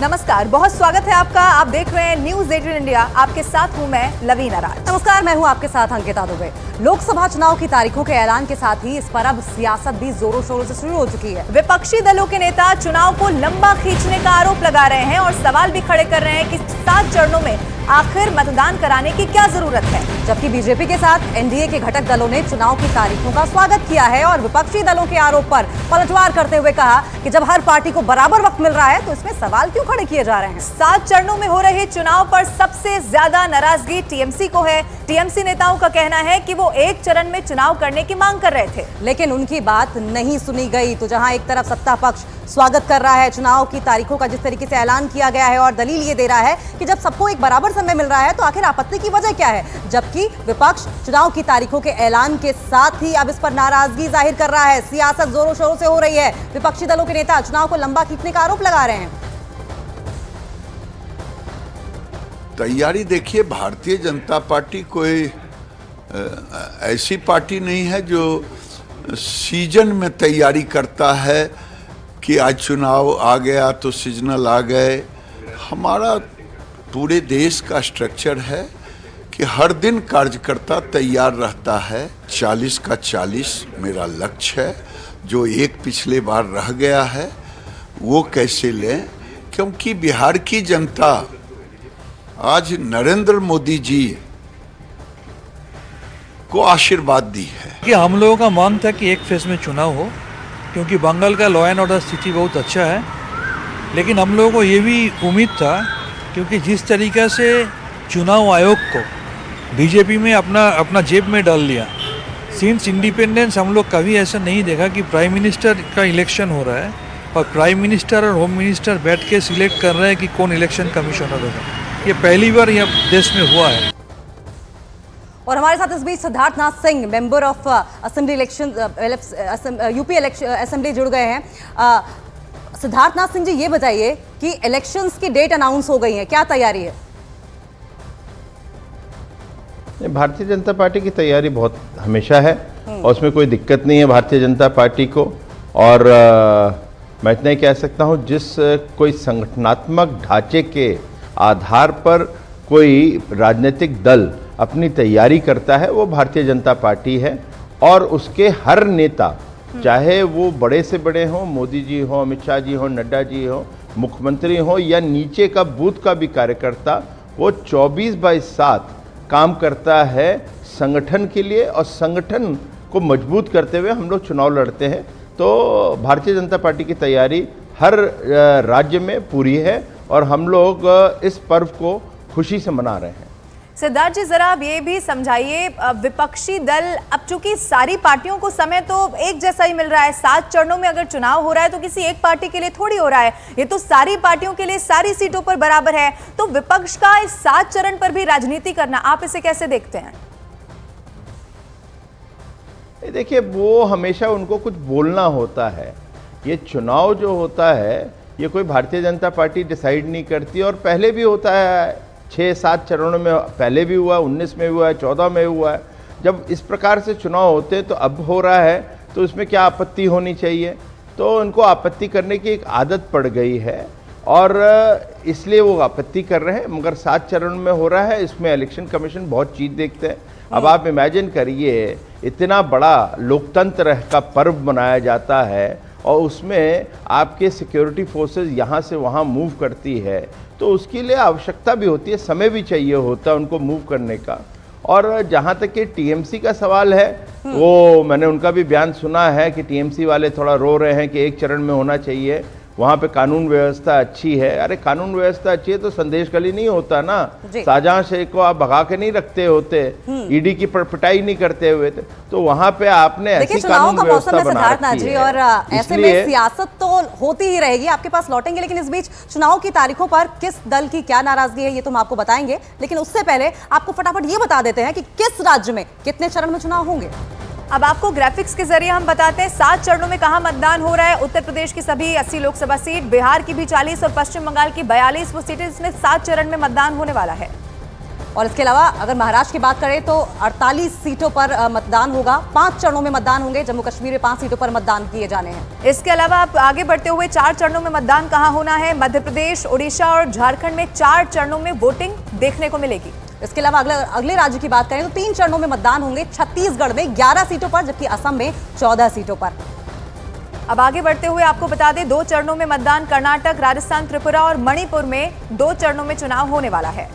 नमस्कार, बहुत स्वागत है आपका। आप देख रहे हैं न्यूज़ 18 इंडिया। आपके साथ हूं मैं लवीना राज। नमस्कार, मैं हूं आपके साथ अंकिता दुबे। लोकसभा चुनाव की तारीखों के ऐलान के साथ ही इस पर अब सियासत भी जोरों शोरों से शुरू हो चुकी है। विपक्षी दलों के नेता चुनाव को लंबा खींचने का आरोप लगा रहे हैं और सवाल भी खड़े कर रहे हैं कि 7 चरणों में आखिर मतदान कराने की क्या जरूरत है। जबकि बीजेपी के साथ एनडीए के घटक दलों ने चुनाव की तारीखों का स्वागत किया है और विपक्षी दलों के आरोप पर पलटवार करते हुए कहा कि जब हर पार्टी को बराबर वक्त मिल रहा है तो इसमें सवाल क्यों खड़े किए जा रहे हैं। 7 चरणों में हो रहे चुनाव पर सबसे ज्यादा नाराजगी टीएमसी को है। टीएमसी नेताओं का कहना है कि वो एक चरण में चुनाव करने की मांग कर रहे थे, लेकिन उनकी बात नहीं सुनी गई। तो जहां एक तरफ सत्ता पक्ष स्वागत कर रहा है चुनाव की तारीखों का, जिस तरीके से ऐलान किया गया है, और दलील ये दे रहा है कि जब सबको एक बराबर समय मिल रहा है तो आखिर आपत्ति की वजह क्या है, जबकि विपक्ष चुनाव की तारीखों के ऐलान के साथ ही अब इस पर नाराजगी जाहिर कर रहा है। सियासत जोरों शोरों से हो रही है। विपक्षी दलों के नेता चुनाव को लंबा खींचने का आरोप लगा रहे हैं। तैयारी देखिए, भारतीय जनता पार्टी कोई ऐसी पार्टी नहीं है जो सीजन में तैयारी करता है कि आज चुनाव आ गया तो सीजनल आ गए। हमारा पूरे देश का स्ट्रक्चर है कि हर दिन कार्यकर्ता तैयार रहता है। 40 का 40 मेरा लक्ष्य है। जो एक पिछले बार रह गया है वो कैसे लें, क्योंकि बिहार की जनता आज नरेंद्र मोदी जी को आशीर्वाद दी है। कि हम लोगों का मन था कि एक फेज में चुनाव हो, क्योंकि बंगाल का लॉ एंड ऑर्डर स्थिति बहुत अच्छा है। लेकिन हम लोगों को ये भी उम्मीद था, क्योंकि जिस तरीके से चुनाव आयोग को बीजेपी में अपना जेब में डाल लिया, सिंस इंडिपेंडेंस हम लोग कभी ऐसा नहीं देखा कि प्राइम मिनिस्टर का इलेक्शन हो रहा है और प्राइम मिनिस्टर और होम मिनिस्टर बैठ के सिलेक्ट कर रहे हैं कि कौन इलेक्शन कमिश्नर होगा। ये पहली बार यह देश में हुआ है। और हमारे साथ इस बीच Siddharth Nath Singh, member of assembly election UP assembly, जुड़ गए हैं। सिद्धार्थ नाथ सिंह जी, ये बताइए कि इलेक्शंस की डेट अनाउंस हो गई है, क्या तैयारी है? भारतीय जनता पार्टी की तैयारी बहुत हमेशा है और उसमें कोई दिक्कत नहीं है भारतीय जनता पार्टी को। और मैं इतना ही कह सकता हूं, जिस कोई संगठनात्मक ढांचे के आधार पर कोई राजनीतिक दल अपनी तैयारी करता है वो भारतीय जनता पार्टी है। और उसके हर नेता, चाहे वो बड़े से बड़े हों, मोदी जी हों, अमित शाह जी हों, नड्डा जी हों, मुख्यमंत्री हों, या नीचे का बूथ का भी कार्यकर्ता, वो 24/7 काम करता है संगठन के लिए और संगठन को मजबूत करते हुए हम लोग चुनाव लड़ते हैं। तो भारतीय जनता पार्टी की तैयारी हर राज्य में पूरी है और हम लोग इस पर्व को खुशी से मना रहे हैं। सिद्धार्थ जी, जरा आप ये भी समझाइए, विपक्षी दल, अब चूंकि सारी पार्टियों को समय तो एक जैसा ही मिल रहा है, 7 चरणों में अगर चुनाव हो रहा है तो किसी एक पार्टी के लिए थोड़ी हो रहा है, ये तो सारी पार्टियों के लिए सारी सीटों पर बराबर है। तो विपक्ष का इस 7 चरण पर भी राजनीति करना, आप इसे कैसे देखते हैं? देखिए, वो हमेशा उनको कुछ बोलना होता है। ये चुनाव जो होता है ये कोई भारतीय जनता पार्टी डिसाइड नहीं करती, और पहले भी होता है 6-7 चरणों में, पहले भी हुआ, 19 में हुआ है, 14 में हुआ है। जब इस प्रकार से चुनाव होते हैं तो अब हो रहा है तो उसमें क्या आपत्ति होनी चाहिए? तो उनको आपत्ति करने की एक आदत पड़ गई है और इसलिए वो आपत्ति कर रहे हैं। मगर 7 चरण में हो रहा है, इसमें इलेक्शन कमीशन बहुत चीज़ देखते हैं। अब आप इमेजिन करिए, इतना बड़ा लोकतंत्र का पर्व मनाया जाता है और उसमें आपके सिक्योरिटी फोर्सेस यहाँ से वहाँ मूव करती है, तो उसके लिए आवश्यकता भी होती है, समय भी चाहिए होता है उनको मूव करने का। और जहाँ तक कि टीएमसी का सवाल है, वो मैंने उनका भी बयान सुना है कि टीएमसी वाले थोड़ा रो रहे हैं कि एक चरण में होना चाहिए, वहाँ पे कानून व्यवस्था अच्छी है। अरे कानून व्यवस्था अच्छी है तो संदेश खाली नहीं होता ना, शाहजहां शेख को आप भगा के नहीं रखते होते, ईडी की पिटाई नहीं करते हुए थे, तो वहाँ पे आपने ऐसी कानून व्यवस्था बना रखी है। और ऐसे में सियासत तो होती ही रहेगी, आपके पास लौटेंगे। लेकिन इस बीच चुनाव की तारीखों पर किस दल की क्या नाराजगी है ये तो हम आपको बताएंगे, लेकिन उससे पहले आपको फटाफट ये बता देते हैं कि किस राज्य में कितने चरण में चुनाव होंगे। अब आपको ग्राफिक्स के जरिए हम बताते हैं 7 चरणों में कहां मतदान हो रहा है। उत्तर प्रदेश की सभी 80 लोकसभा सीट, बिहार की भी 40 और पश्चिम बंगाल की 42 वो सीटें, इसमें 7 चरण में मतदान होने वाला है। और इसके अलावा अगर महाराष्ट्र की बात करें तो 48 सीटों पर मतदान होगा, 5 चरणों में मतदान होंगे। जम्मू कश्मीर में 5 सीटों पर मतदान किए जाने हैं। इसके अलावा आप आगे बढ़ते हुए 4 चरणों में मतदान कहां होना है? मध्य प्रदेश, उड़ीसा और झारखंड में 4 चरणों में वोटिंग देखने को मिलेगी। इसके अलावा अगले राज्य की बात करें तो 3 चरणों में मतदान होंगे, छत्तीसगढ़ में 11 सीटों पर जबकि असम में 14 सीटों पर। अब आगे बढ़ते हुए आपको बता दें 2 चरणों में मतदान कर्नाटक, राजस्थान, त्रिपुरा और मणिपुर में 2 चरणों में चुनाव होने वाला है।